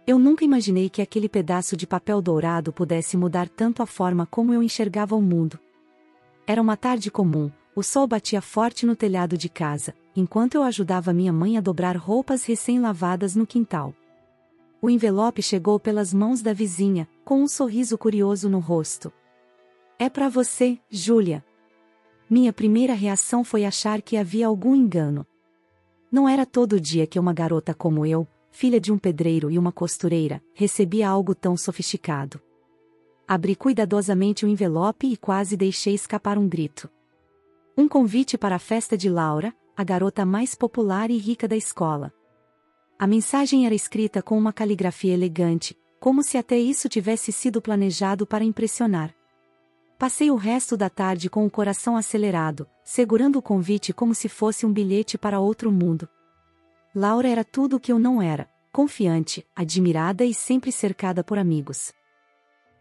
Eu nunca imaginei que aquele pedaço de papel dourado pudesse mudar tanto a forma como eu enxergava o mundo. Era uma tarde comum, o sol batia forte no telhado de casa, enquanto eu ajudava minha mãe a dobrar roupas recém-lavadas no quintal. O envelope chegou pelas mãos da vizinha, com um sorriso curioso no rosto. É para você, Júlia. Minha primeira reação foi achar que havia algum engano. Não era todo dia que uma garota como eu, filha de um pedreiro e uma costureira, recebia algo tão sofisticado. Abri cuidadosamente o envelope e quase deixei escapar um grito. Um convite para a festa de Laura, a garota mais popular e rica da escola. A mensagem era escrita com uma caligrafia elegante, como se até isso tivesse sido planejado para impressionar. Passei o resto da tarde com o coração acelerado, segurando o convite como se fosse um bilhete para outro mundo. Laura era tudo o que eu não era, confiante, admirada e sempre cercada por amigos.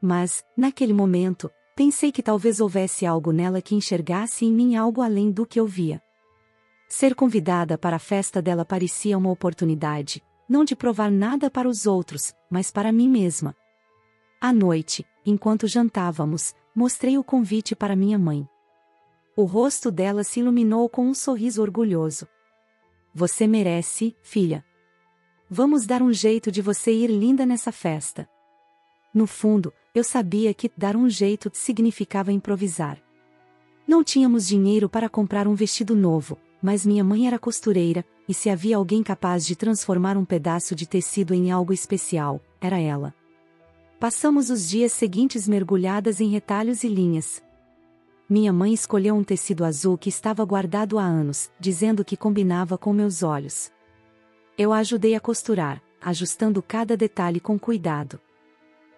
Mas, naquele momento, pensei que talvez houvesse algo nela que enxergasse em mim algo além do que eu via. Ser convidada para a festa dela parecia uma oportunidade, não de provar nada para os outros, mas para mim mesma. À noite, enquanto jantávamos, mostrei o convite para minha mãe. O rosto dela se iluminou com um sorriso orgulhoso. Você merece, filha. Vamos dar um jeito de você ir linda nessa festa. No fundo, eu sabia que dar um jeito significava improvisar. Não tínhamos dinheiro para comprar um vestido novo, mas minha mãe era costureira, e se havia alguém capaz de transformar um pedaço de tecido em algo especial, era ela. Passamos os dias seguintes mergulhadas em retalhos e linhas. Minha mãe escolheu um tecido azul que estava guardado há anos, dizendo que combinava com meus olhos. Eu a ajudei a costurar, ajustando cada detalhe com cuidado.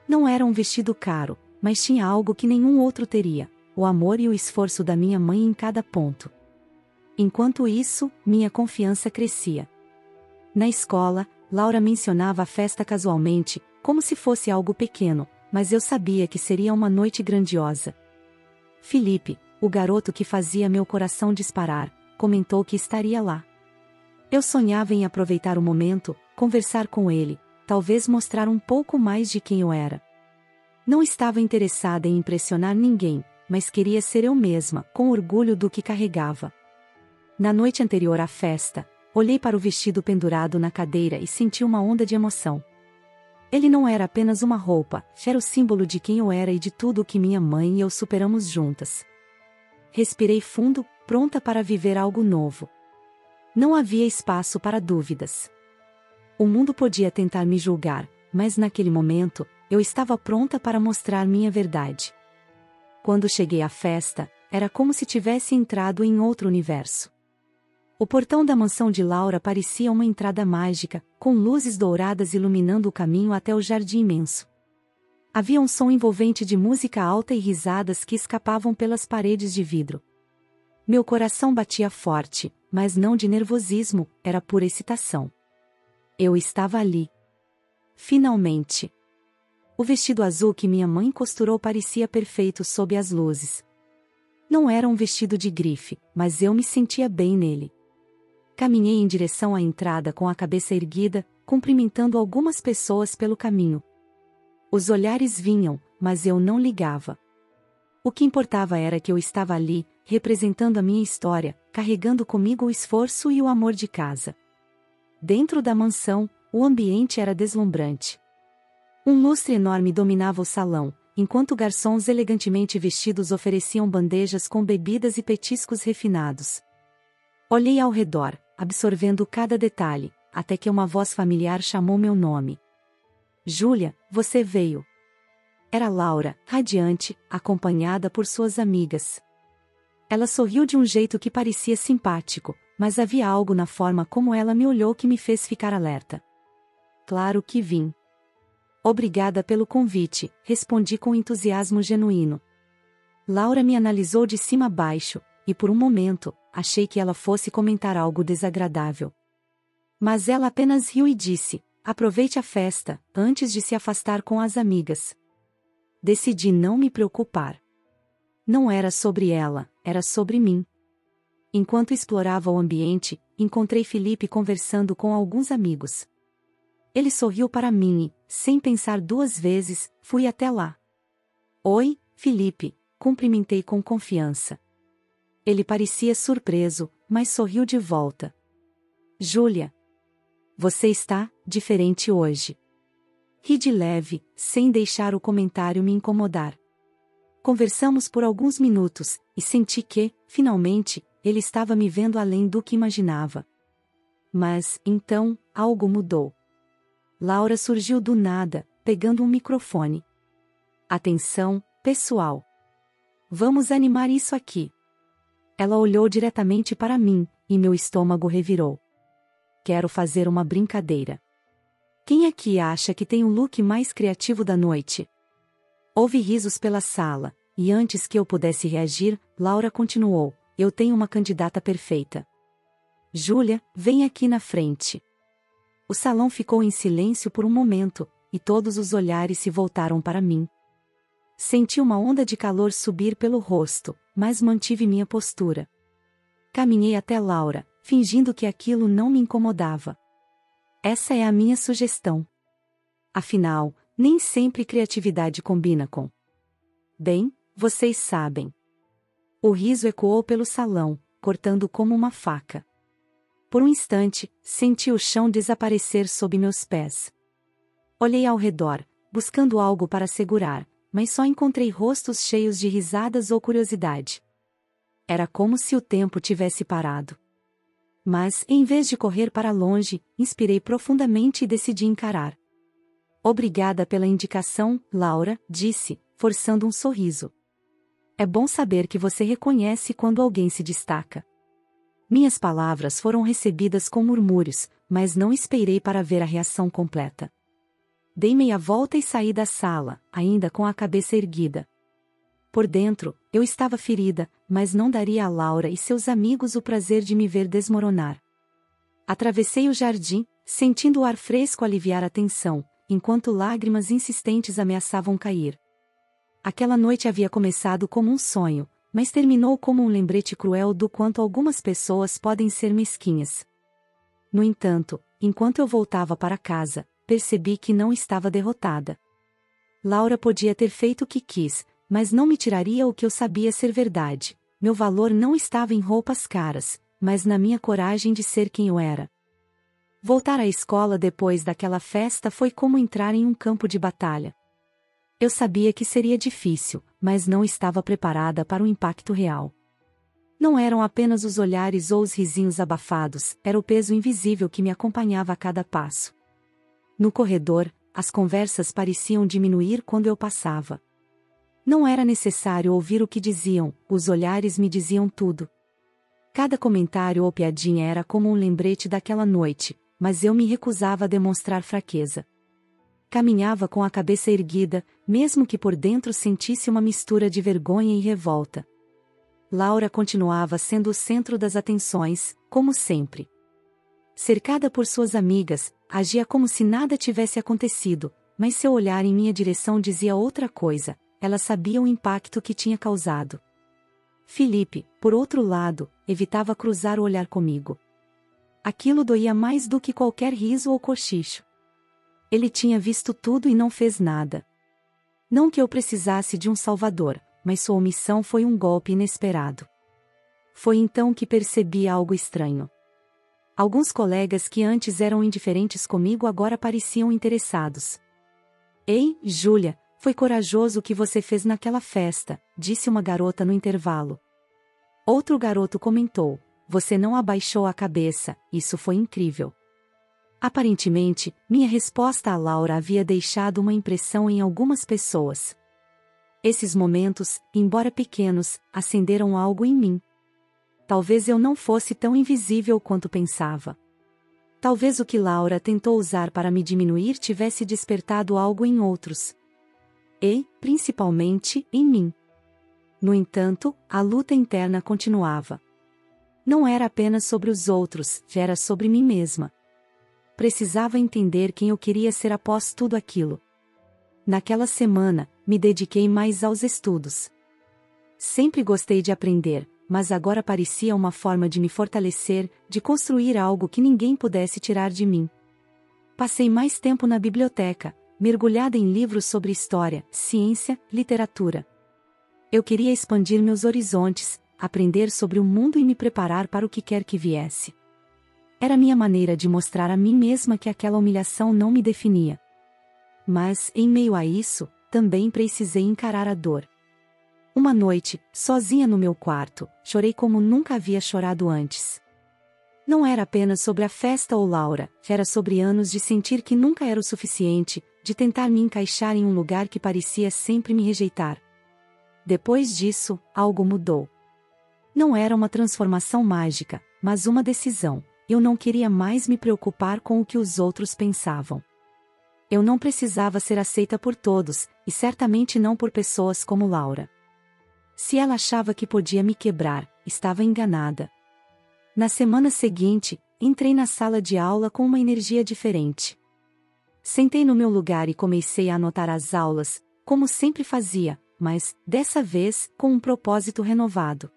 Não era um vestido caro, mas tinha algo que nenhum outro teria: o amor e o esforço da minha mãe em cada ponto. Enquanto isso, minha confiança crescia. Na escola, Laura mencionava a festa casualmente, como se fosse algo pequeno, mas eu sabia que seria uma noite grandiosa. Felipe, o garoto que fazia meu coração disparar, comentou que estaria lá. Eu sonhava em aproveitar o momento, conversar com ele, talvez mostrar um pouco mais de quem eu era. Não estava interessada em impressionar ninguém, mas queria ser eu mesma, com orgulho do que carregava. Na noite anterior à festa, olhei para o vestido pendurado na cadeira e senti uma onda de emoção. Ele não era apenas uma roupa, era o símbolo de quem eu era e de tudo o que minha mãe e eu superamos juntas. Respirei fundo, pronta para viver algo novo. Não havia espaço para dúvidas. O mundo podia tentar me julgar, mas naquele momento, eu estava pronta para mostrar minha verdade. Quando cheguei à festa, era como se tivesse entrado em outro universo. O portão da mansão de Laura parecia uma entrada mágica, com luzes douradas iluminando o caminho até o jardim imenso. Havia um som envolvente de música alta e risadas que escapavam pelas paredes de vidro. Meu coração batia forte, mas não de nervosismo, era pura excitação. Eu estava ali. Finalmente. O vestido azul que minha mãe costurou parecia perfeito sob as luzes. Não era um vestido de grife, mas eu me sentia bem nele. Caminhei em direção à entrada com a cabeça erguida, cumprimentando algumas pessoas pelo caminho. Os olhares vinham, mas eu não ligava. O que importava era que eu estava ali, representando a minha história, carregando comigo o esforço e o amor de casa. Dentro da mansão, o ambiente era deslumbrante. Um lustre enorme dominava o salão, enquanto garçons elegantemente vestidos ofereciam bandejas com bebidas e petiscos refinados. Olhei ao redor, absorvendo cada detalhe, até que uma voz familiar chamou meu nome. Júlia, você veio. Era Laura, radiante, acompanhada por suas amigas. Ela sorriu de um jeito que parecia simpático, mas havia algo na forma como ela me olhou que me fez ficar alerta. Claro que vim. Obrigada pelo convite, respondi com entusiasmo genuíno. Laura me analisou de cima a baixo, e por um momento, achei que ela fosse comentar algo desagradável. Mas ela apenas riu e disse: aproveite a festa, antes de se afastar com as amigas. Decidi não me preocupar. Não era sobre ela, era sobre mim. Enquanto explorava o ambiente, encontrei Felipe conversando com alguns amigos. Ele sorriu para mim e, sem pensar duas vezes, fui até lá. Oi, Felipe, cumprimentei com confiança. Ele parecia surpreso, mas sorriu de volta. Júlia, você está diferente hoje. Ri de leve, sem deixar o comentário me incomodar. Conversamos por alguns minutos, e senti que, finalmente, ele estava me vendo além do que imaginava. Mas, então, algo mudou. Laura surgiu do nada, pegando um microfone. Atenção, pessoal. Vamos animar isso aqui. Ela olhou diretamente para mim, e meu estômago revirou. Quero fazer uma brincadeira. Quem aqui acha que tem o look mais criativo da noite? Houve risos pela sala, e antes que eu pudesse reagir, Laura continuou: eu tenho uma candidata perfeita. Júlia, vem aqui na frente. O salão ficou em silêncio por um momento, e todos os olhares se voltaram para mim. Senti uma onda de calor subir pelo rosto, mas mantive minha postura. Caminhei até Laura, fingindo que aquilo não me incomodava. Essa é a minha sugestão. Afinal, nem sempre criatividade combina com. Bem, vocês sabem. O riso ecoou pelo salão, cortando como uma faca. Por um instante, senti o chão desaparecer sob meus pés. Olhei ao redor, buscando algo para segurar, mas só encontrei rostos cheios de risadas ou curiosidade. Era como se o tempo tivesse parado. Mas, em vez de correr para longe, inspirei profundamente e decidi encarar. Obrigada pela indicação, Laura, disse, forçando um sorriso. É bom saber que você reconhece quando alguém se destaca. Minhas palavras foram recebidas com murmúrios, mas não esperei para ver a reação completa. Dei meia volta e saí da sala, ainda com a cabeça erguida. Por dentro, eu estava ferida, mas não daria a Laura e seus amigos o prazer de me ver desmoronar. Atravessei o jardim, sentindo o ar fresco aliviar a tensão, enquanto lágrimas insistentes ameaçavam cair. Aquela noite havia começado como um sonho, mas terminou como um lembrete cruel do quanto algumas pessoas podem ser mesquinhas. No entanto, enquanto eu voltava para casa, percebi que não estava derrotada. Laura podia ter feito o que quis, mas não me tiraria o que eu sabia ser verdade. Meu valor não estava em roupas caras, mas na minha coragem de ser quem eu era. Voltar à escola depois daquela festa foi como entrar em um campo de batalha. Eu sabia que seria difícil, mas não estava preparada para o impacto real. Não eram apenas os olhares ou os risinhos abafados, era o peso invisível que me acompanhava a cada passo. No corredor, as conversas pareciam diminuir quando eu passava. Não era necessário ouvir o que diziam, os olhares me diziam tudo. Cada comentário ou piadinha era como um lembrete daquela noite, mas eu me recusava a demonstrar fraqueza. Caminhava com a cabeça erguida, mesmo que por dentro sentisse uma mistura de vergonha e revolta. Laura continuava sendo o centro das atenções, como sempre. Cercada por suas amigas, agia como se nada tivesse acontecido, mas seu olhar em minha direção dizia outra coisa. Ela sabia o impacto que tinha causado. Felipe, por outro lado, evitava cruzar o olhar comigo. Aquilo doía mais do que qualquer riso ou cochicho. Ele tinha visto tudo e não fez nada. Não que eu precisasse de um salvador, mas sua omissão foi um golpe inesperado. Foi então que percebi algo estranho. Alguns colegas que antes eram indiferentes comigo agora pareciam interessados. Ei, Júlia, foi corajoso o que você fez naquela festa, disse uma garota no intervalo. Outro garoto comentou: você não abaixou a cabeça, isso foi incrível. Aparentemente, minha resposta a Laura havia deixado uma impressão em algumas pessoas. Esses momentos, embora pequenos, acenderam algo em mim. Talvez eu não fosse tão invisível quanto pensava. Talvez o que Laura tentou usar para me diminuir tivesse despertado algo em outros. E, principalmente, em mim. No entanto, a luta interna continuava. Não era apenas sobre os outros, era sobre mim mesma. Precisava entender quem eu queria ser após tudo aquilo. Naquela semana, me dediquei mais aos estudos. Sempre gostei de aprender, mas agora parecia uma forma de me fortalecer, de construir algo que ninguém pudesse tirar de mim. Passei mais tempo na biblioteca, mergulhada em livros sobre história, ciência, literatura. Eu queria expandir meus horizontes, aprender sobre o mundo e me preparar para o que quer que viesse. Era minha maneira de mostrar a mim mesma que aquela humilhação não me definia. Mas, em meio a isso, também precisei encarar a dor. Uma noite, sozinha no meu quarto, chorei como nunca havia chorado antes. Não era apenas sobre a festa ou Laura, era sobre anos de sentir que nunca era o suficiente, de tentar me encaixar em um lugar que parecia sempre me rejeitar. Depois disso, algo mudou. Não era uma transformação mágica, mas uma decisão. Eu não queria mais me preocupar com o que os outros pensavam. Eu não precisava ser aceita por todos, e certamente não por pessoas como Laura. Se ela achava que podia me quebrar, estava enganada. Na semana seguinte, entrei na sala de aula com uma energia diferente. Sentei no meu lugar e comecei a anotar as aulas, como sempre fazia, mas, dessa vez, com um propósito renovado.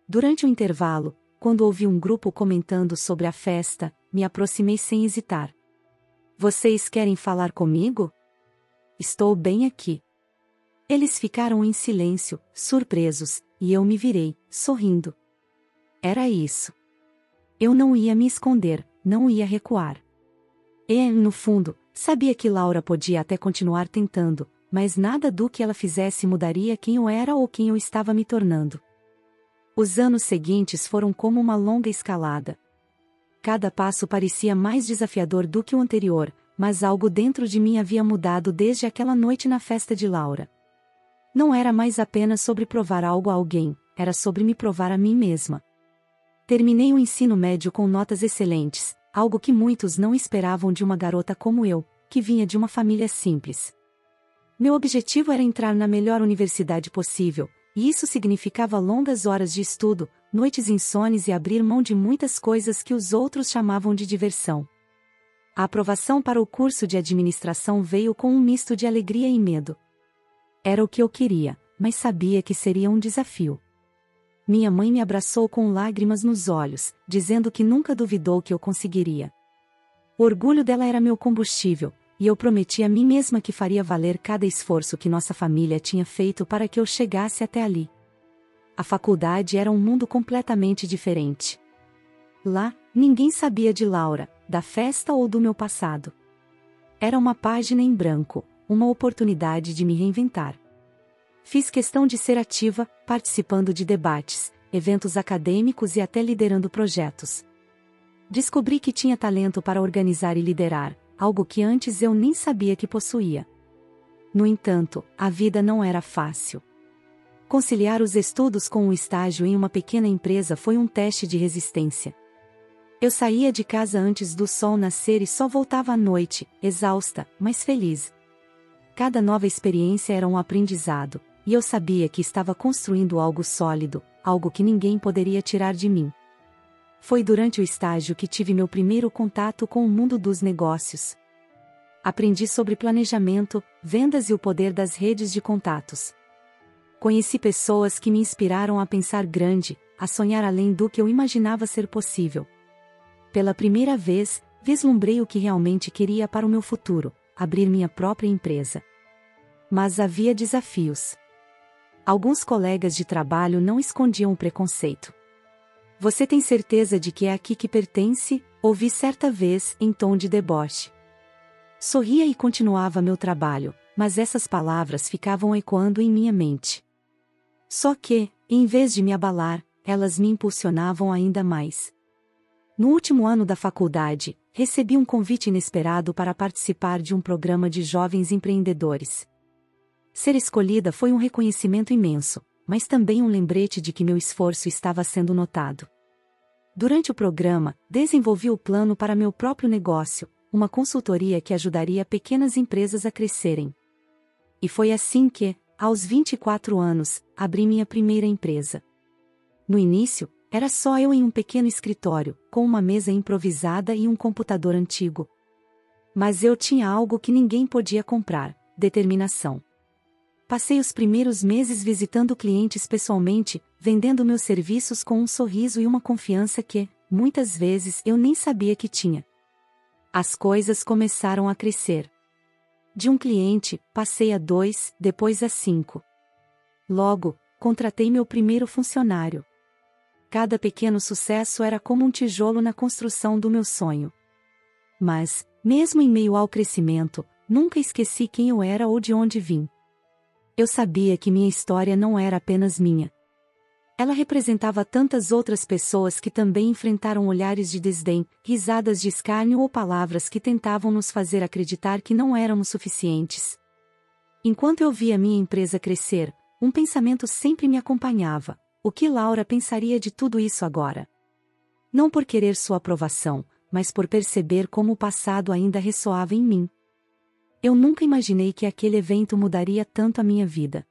Durante o intervalo, quando ouvi um grupo comentando sobre a festa, me aproximei sem hesitar. Vocês querem falar comigo? Estou bem aqui. Eles ficaram em silêncio, surpresos, e eu me virei, sorrindo. Era isso. Eu não ia me esconder, não ia recuar. E, no fundo, sabia que Laura podia até continuar tentando, mas nada do que ela fizesse mudaria quem eu era ou quem eu estava me tornando. Os anos seguintes foram como uma longa escalada. Cada passo parecia mais desafiador do que o anterior, mas algo dentro de mim havia mudado desde aquela noite na festa de Laura. Não era mais apenas sobre provar algo a alguém, era sobre me provar a mim mesma. Terminei o ensino médio com notas excelentes, algo que muitos não esperavam de uma garota como eu, que vinha de uma família simples. Meu objetivo era entrar na melhor universidade possível, e isso significava longas horas de estudo, noites insones e abrir mão de muitas coisas que os outros chamavam de diversão. A aprovação para o curso de administração veio com um misto de alegria e medo. Era o que eu queria, mas sabia que seria um desafio. Minha mãe me abraçou com lágrimas nos olhos, dizendo que nunca duvidou que eu conseguiria. O orgulho dela era meu combustível, e eu prometi a mim mesma que faria valer cada esforço que nossa família tinha feito para que eu chegasse até ali. A faculdade era um mundo completamente diferente. Lá, ninguém sabia de Laura, da festa ou do meu passado. Era uma página em branco, uma oportunidade de me reinventar. Fiz questão de ser ativa, participando de debates, eventos acadêmicos e até liderando projetos. Descobri que tinha talento para organizar e liderar, algo que antes eu nem sabia que possuía. No entanto, a vida não era fácil. Conciliar os estudos com um estágio em uma pequena empresa foi um teste de resistência. Eu saía de casa antes do sol nascer e só voltava à noite, exausta, mas feliz. Cada nova experiência era um aprendizado, e eu sabia que estava construindo algo sólido, algo que ninguém poderia tirar de mim. Foi durante o estágio que tive meu primeiro contato com o mundo dos negócios. Aprendi sobre planejamento, vendas e o poder das redes de contatos. Conheci pessoas que me inspiraram a pensar grande, a sonhar além do que eu imaginava ser possível. Pela primeira vez, vislumbrei o que realmente queria para o meu futuro, abrir minha própria empresa. Mas havia desafios. Alguns colegas de trabalho não escondiam o preconceito. Você tem certeza de que é aqui que pertence? Ouvi certa vez, em tom de deboche. Sorria e continuava meu trabalho, mas essas palavras ficavam ecoando em minha mente. Só que, em vez de me abalar, elas me impulsionavam ainda mais. No último ano da faculdade, recebi um convite inesperado para participar de um programa de jovens empreendedores. Ser escolhida foi um reconhecimento imenso, mas também um lembrete de que meu esforço estava sendo notado. Durante o programa, desenvolvi o plano para meu próprio negócio, uma consultoria que ajudaria pequenas empresas a crescerem. E foi assim que, aos 24 anos, abri minha primeira empresa. No início, era só eu em um pequeno escritório, com uma mesa improvisada e um computador antigo. Mas eu tinha algo que ninguém podia comprar: determinação. Passei os primeiros meses visitando clientes pessoalmente, vendendo meus serviços com um sorriso e uma confiança que, muitas vezes, eu nem sabia que tinha. As coisas começaram a crescer. De um cliente, passei a 2, depois a 5. Logo, contratei meu primeiro funcionário. Cada pequeno sucesso era como um tijolo na construção do meu sonho. Mas, mesmo em meio ao crescimento, nunca esqueci quem eu era ou de onde vim. Eu sabia que minha história não era apenas minha. Ela representava tantas outras pessoas que também enfrentaram olhares de desdém, risadas de escárnio ou palavras que tentavam nos fazer acreditar que não éramos suficientes. Enquanto eu via minha empresa crescer, um pensamento sempre me acompanhava: o que Laura pensaria de tudo isso agora? Não por querer sua aprovação, mas por perceber como o passado ainda ressoava em mim. Eu nunca imaginei que aquele evento mudaria tanto a minha vida.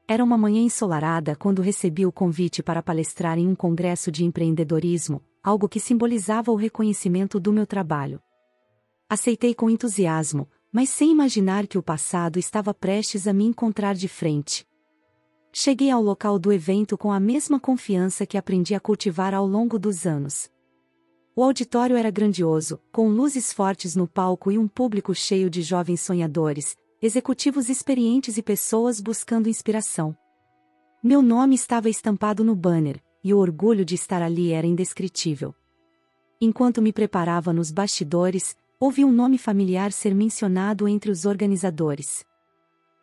Era uma manhã ensolarada quando recebi o convite para palestrar em um congresso de empreendedorismo, algo que simbolizava o reconhecimento do meu trabalho. Aceitei com entusiasmo, mas sem imaginar que o passado estava prestes a me encontrar de frente. Cheguei ao local do evento com a mesma confiança que aprendi a cultivar ao longo dos anos. O auditório era grandioso, com luzes fortes no palco e um público cheio de jovens sonhadores, executivos experientes e pessoas buscando inspiração. Meu nome estava estampado no banner, e o orgulho de estar ali era indescritível. Enquanto me preparava nos bastidores, ouvi um nome familiar ser mencionado entre os organizadores.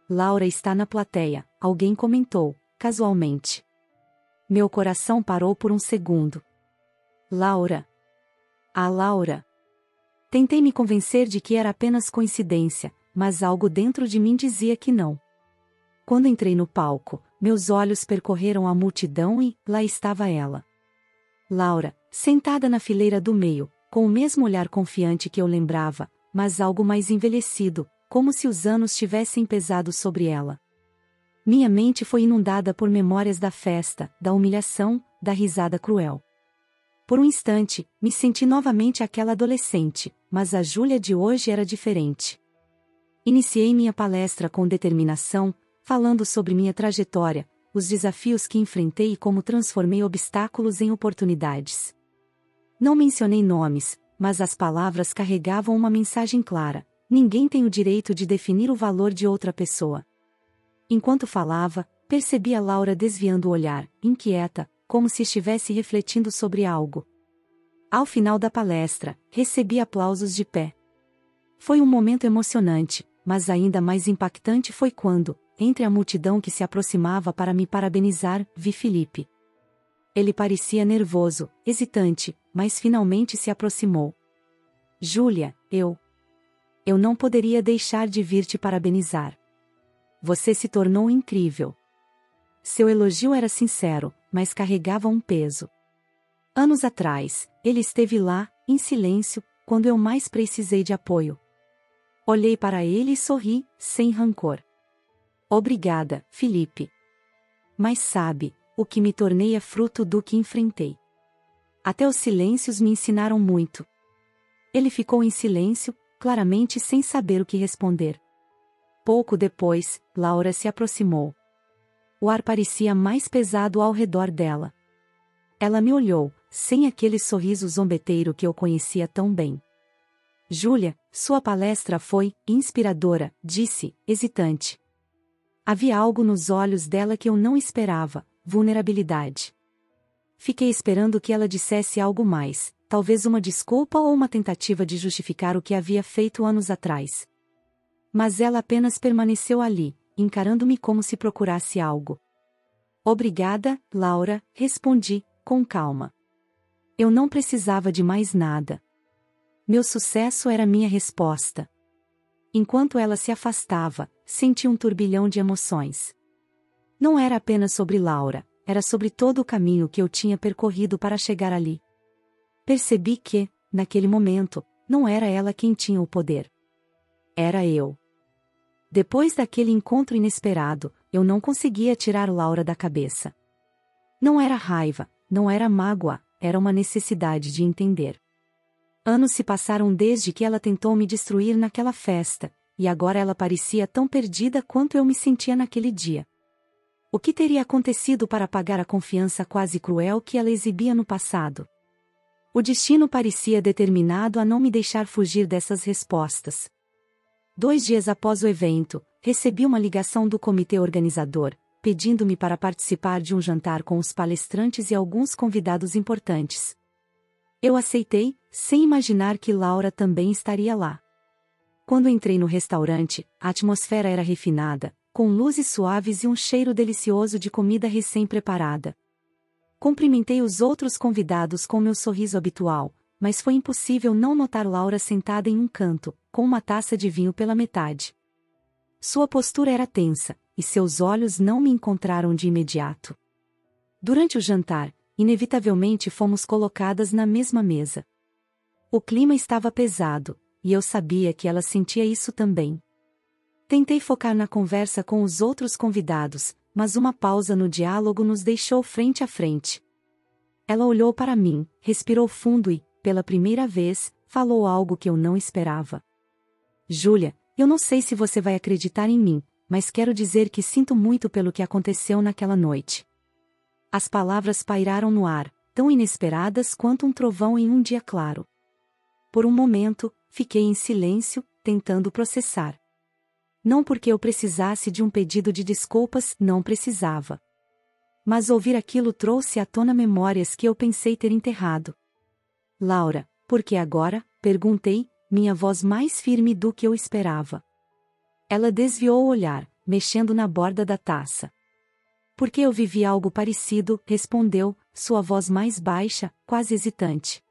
Laura está na plateia, alguém comentou, casualmente. Meu coração parou por um segundo. Laura. A Laura. Tentei me convencer de que era apenas coincidência, mas algo dentro de mim dizia que não. Quando entrei no palco, meus olhos percorreram a multidão e, lá estava ela. Laura, sentada na fileira do meio, com o mesmo olhar confiante que eu lembrava, mas algo mais envelhecido, como se os anos tivessem pesado sobre ela. Minha mente foi inundada por memórias da festa, da humilhação, da risada cruel. Por um instante, me senti novamente aquela adolescente, mas a Júlia de hoje era diferente. Iniciei minha palestra com determinação, falando sobre minha trajetória, os desafios que enfrentei e como transformei obstáculos em oportunidades. Não mencionei nomes, mas as palavras carregavam uma mensagem clara: ninguém tem o direito de definir o valor de outra pessoa. Enquanto falava, percebi a Laura desviando o olhar, inquieta, como se estivesse refletindo sobre algo. Ao final da palestra, recebi aplausos de pé. Foi um momento emocionante, mas ainda mais impactante foi quando, entre a multidão que se aproximava para me parabenizar, vi Felipe. Ele parecia nervoso, hesitante, mas finalmente se aproximou. Júlia, eu não poderia deixar de vir te parabenizar. Você se tornou incrível. Seu elogio era sincero, mas carregava um peso. Anos atrás, ele esteve lá, em silêncio, quando eu mais precisei de apoio. Olhei para ele e sorri, sem rancor. Obrigada, Felipe. Mas sabe, o que me tornei é fruto do que enfrentei. Até os silêncios me ensinaram muito. Ele ficou em silêncio, claramente sem saber o que responder. Pouco depois, Laura se aproximou. O ar parecia mais pesado ao redor dela. Ela me olhou, sem aquele sorriso zombeteiro que eu conhecia tão bem. Júlia, sua palestra foi inspiradora, disse, hesitante. Havia algo nos olhos dela que eu não esperava, vulnerabilidade. Fiquei esperando que ela dissesse algo mais, talvez uma desculpa ou uma tentativa de justificar o que havia feito anos atrás. Mas ela apenas permaneceu ali, encarando-me como se procurasse algo. Obrigada, Laura, respondi, com calma. Eu não precisava de mais nada. Meu sucesso era minha resposta. Enquanto ela se afastava, senti um turbilhão de emoções. Não era apenas sobre Laura, era sobre todo o caminho que eu tinha percorrido para chegar ali. Percebi que, naquele momento, não era ela quem tinha o poder. Era eu. Depois daquele encontro inesperado, eu não conseguia tirar Laura da cabeça. Não era raiva, não era mágoa, era uma necessidade de entender. Anos se passaram desde que ela tentou me destruir naquela festa, e agora ela parecia tão perdida quanto eu me sentia naquele dia. O que teria acontecido para pagar a confiança quase cruel que ela exibia no passado? O destino parecia determinado a não me deixar fugir dessas respostas. 2 dias após o evento, recebi uma ligação do comitê organizador, pedindo-me para participar de um jantar com os palestrantes e alguns convidados importantes. Eu aceitei, sem imaginar que Laura também estaria lá. Quando entrei no restaurante, a atmosfera era refinada, com luzes suaves e um cheiro delicioso de comida recém-preparada. Cumprimentei os outros convidados com meu sorriso habitual, mas foi impossível não notar Laura sentada em um canto, com uma taça de vinho pela metade. Sua postura era tensa, e seus olhos não me encontraram de imediato. Durante o jantar, inevitavelmente fomos colocadas na mesma mesa. O clima estava pesado, e eu sabia que ela sentia isso também. Tentei focar na conversa com os outros convidados, mas uma pausa no diálogo nos deixou frente a frente. Ela olhou para mim, respirou fundo e, pela primeira vez, falou algo que eu não esperava. Júlia, eu não sei se você vai acreditar em mim, mas quero dizer que sinto muito pelo que aconteceu naquela noite. As palavras pairaram no ar, tão inesperadas quanto um trovão em um dia claro. Por um momento, fiquei em silêncio, tentando processar. Não porque eu precisasse de um pedido de desculpas, não precisava. Mas ouvir aquilo trouxe à tona memórias que eu pensei ter enterrado. Laura, por que agora? Perguntei, minha voz mais firme do que eu esperava. Ela desviou o olhar, mexendo na borda da taça. Porque eu vivi algo parecido, respondeu, sua voz mais baixa, quase hesitante.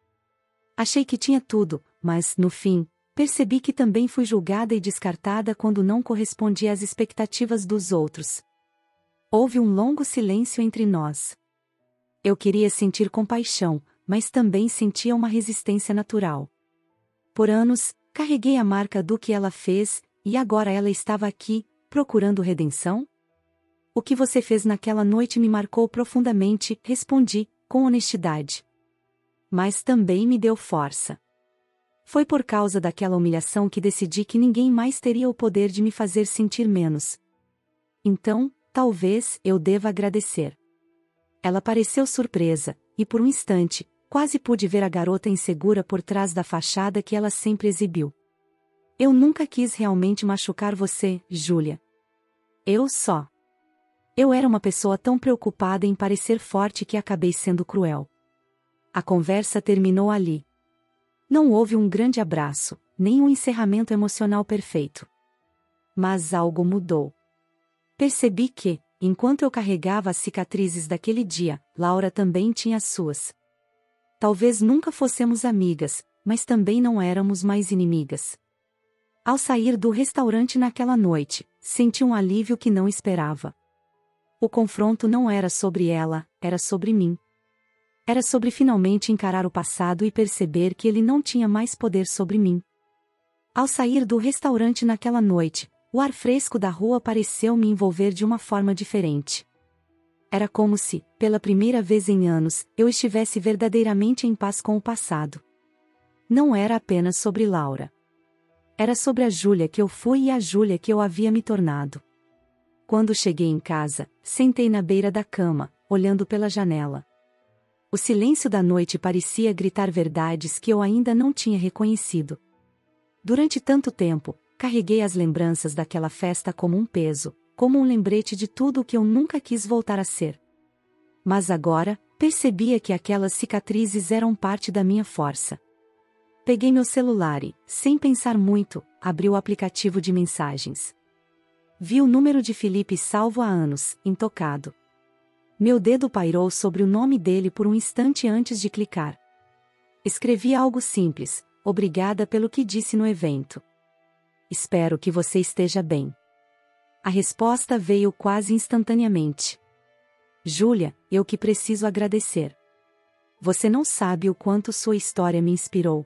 Achei que tinha tudo, mas, no fim, percebi que também fui julgada e descartada quando não correspondi às expectativas dos outros. Houve um longo silêncio entre nós. Eu queria sentir compaixão, mas também sentia uma resistência natural. Por anos, carreguei a marca do que ela fez, e agora ela estava aqui, procurando redenção? O que você fez naquela noite me marcou profundamente, respondi, com honestidade. Mas também me deu força. Foi por causa daquela humilhação que decidi que ninguém mais teria o poder de me fazer sentir menos. Então, talvez eu deva agradecer. Ela pareceu surpresa, e por um instante, quase pude ver a garota insegura por trás da fachada que ela sempre exibiu. Eu nunca quis realmente machucar você, Júlia. Eu era uma pessoa tão preocupada em parecer forte que acabei sendo cruel. A conversa terminou ali. Não houve um grande abraço, nem um encerramento emocional perfeito. Mas algo mudou. Percebi que, enquanto eu carregava as cicatrizes daquele dia, Laura também tinha as suas. Talvez nunca fossemos amigas, mas também não éramos mais inimigas. Ao sair do restaurante naquela noite, senti um alívio que não esperava. O confronto não era sobre ela, era sobre mim. Era sobre finalmente encarar o passado e perceber que ele não tinha mais poder sobre mim. Ao sair do restaurante naquela noite, o ar fresco da rua pareceu me envolver de uma forma diferente. Era como se, pela primeira vez em anos, eu estivesse verdadeiramente em paz com o passado. Não era apenas sobre Laura. Era sobre a Júlia que eu fui e a Júlia que eu havia me tornado. Quando cheguei em casa, sentei na beira da cama, olhando pela janela. O silêncio da noite parecia gritar verdades que eu ainda não tinha reconhecido. Durante tanto tempo, carreguei as lembranças daquela festa como um peso, como um lembrete de tudo o que eu nunca quis voltar a ser. Mas agora, percebia que aquelas cicatrizes eram parte da minha força. Peguei meu celular e, sem pensar muito, abri o aplicativo de mensagens. Vi o número de Felipe salvo há anos, intocado. Meu dedo pairou sobre o nome dele por um instante antes de clicar. Escrevi algo simples, obrigada pelo que disse no evento. Espero que você esteja bem. A resposta veio quase instantaneamente. Júlia, eu que preciso agradecer. Você não sabe o quanto sua história me inspirou.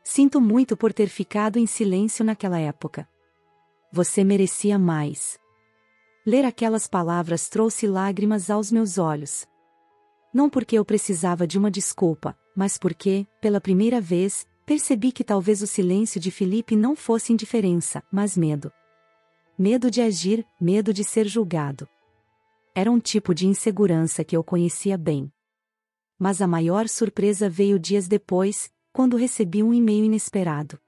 Sinto muito por ter ficado em silêncio naquela época. Você merecia mais. Ler aquelas palavras trouxe lágrimas aos meus olhos. Não porque eu precisava de uma desculpa, mas porque, pela primeira vez, percebi que talvez o silêncio de Felipe não fosse indiferença, mas medo. Medo de agir, medo de ser julgado. Era um tipo de insegurança que eu conhecia bem. Mas a maior surpresa veio dias depois, quando recebi um e-mail inesperado.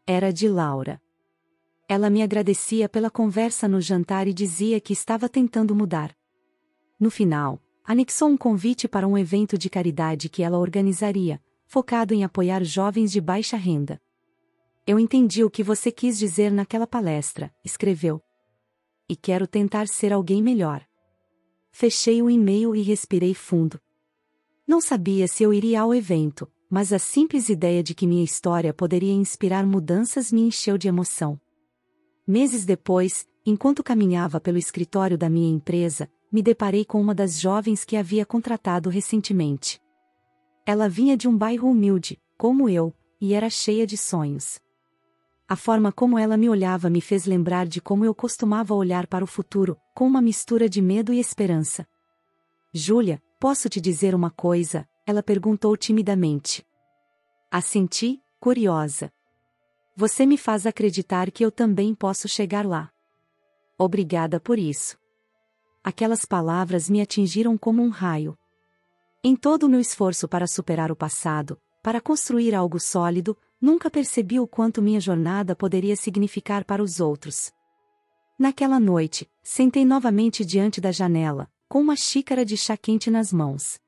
Era de Laura. Ela me agradecia pela conversa no jantar e dizia que estava tentando mudar. No final, anexou um convite para um evento de caridade que ela organizaria, focado em apoiar jovens de baixa renda. Eu entendi o que você quis dizer naquela palestra, escreveu. E quero tentar ser alguém melhor. Fechei o e-mail e respirei fundo. Não sabia se eu iria ao evento, mas a simples ideia de que minha história poderia inspirar mudanças me encheu de emoção. Meses depois, enquanto caminhava pelo escritório da minha empresa, me deparei com uma das jovens que havia contratado recentemente. Ela vinha de um bairro humilde, como eu, e era cheia de sonhos. A forma como ela me olhava me fez lembrar de como eu costumava olhar para o futuro, com uma mistura de medo e esperança. Júlia, posso te dizer uma coisa? Ela perguntou timidamente. Assenti, curiosa. Você me faz acreditar que eu também posso chegar lá. Obrigada por isso. Aquelas palavras me atingiram como um raio. Em todo o meu esforço para superar o passado, para construir algo sólido, nunca percebi o quanto minha jornada poderia significar para os outros. Naquela noite, sentei novamente diante da janela, com uma xícara de chá quente nas mãos.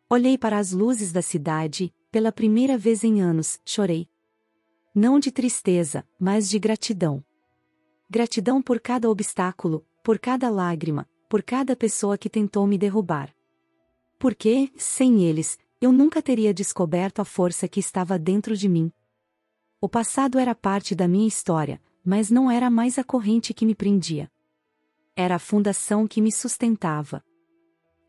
Olhei para as luzes da cidade e, pela primeira vez em anos, chorei. Não de tristeza, mas de gratidão. Gratidão por cada obstáculo, por cada lágrima, por cada pessoa que tentou me derrubar. Porque, sem eles, eu nunca teria descoberto a força que estava dentro de mim. O passado era parte da minha história, mas não era mais a corrente que me prendia. Era a fundação que me sustentava.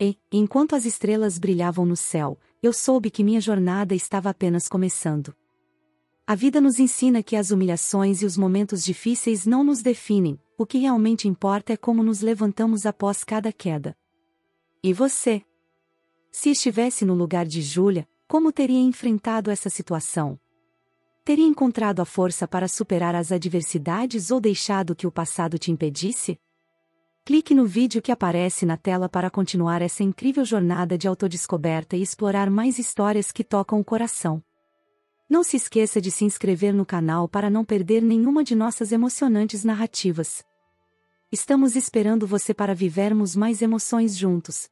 E, enquanto as estrelas brilhavam no céu, eu soube que minha jornada estava apenas começando. A vida nos ensina que as humilhações e os momentos difíceis não nos definem, o que realmente importa é como nos levantamos após cada queda. E você? Se estivesse no lugar de Júlia, como teria enfrentado essa situação? Teria encontrado a força para superar as adversidades ou deixado que o passado te impedisse? Clique no vídeo que aparece na tela para continuar essa incrível jornada de autodescoberta e explorar mais histórias que tocam o coração. Não se esqueça de se inscrever no canal para não perder nenhuma de nossas emocionantes narrativas. Estamos esperando você para vivermos mais emoções juntos.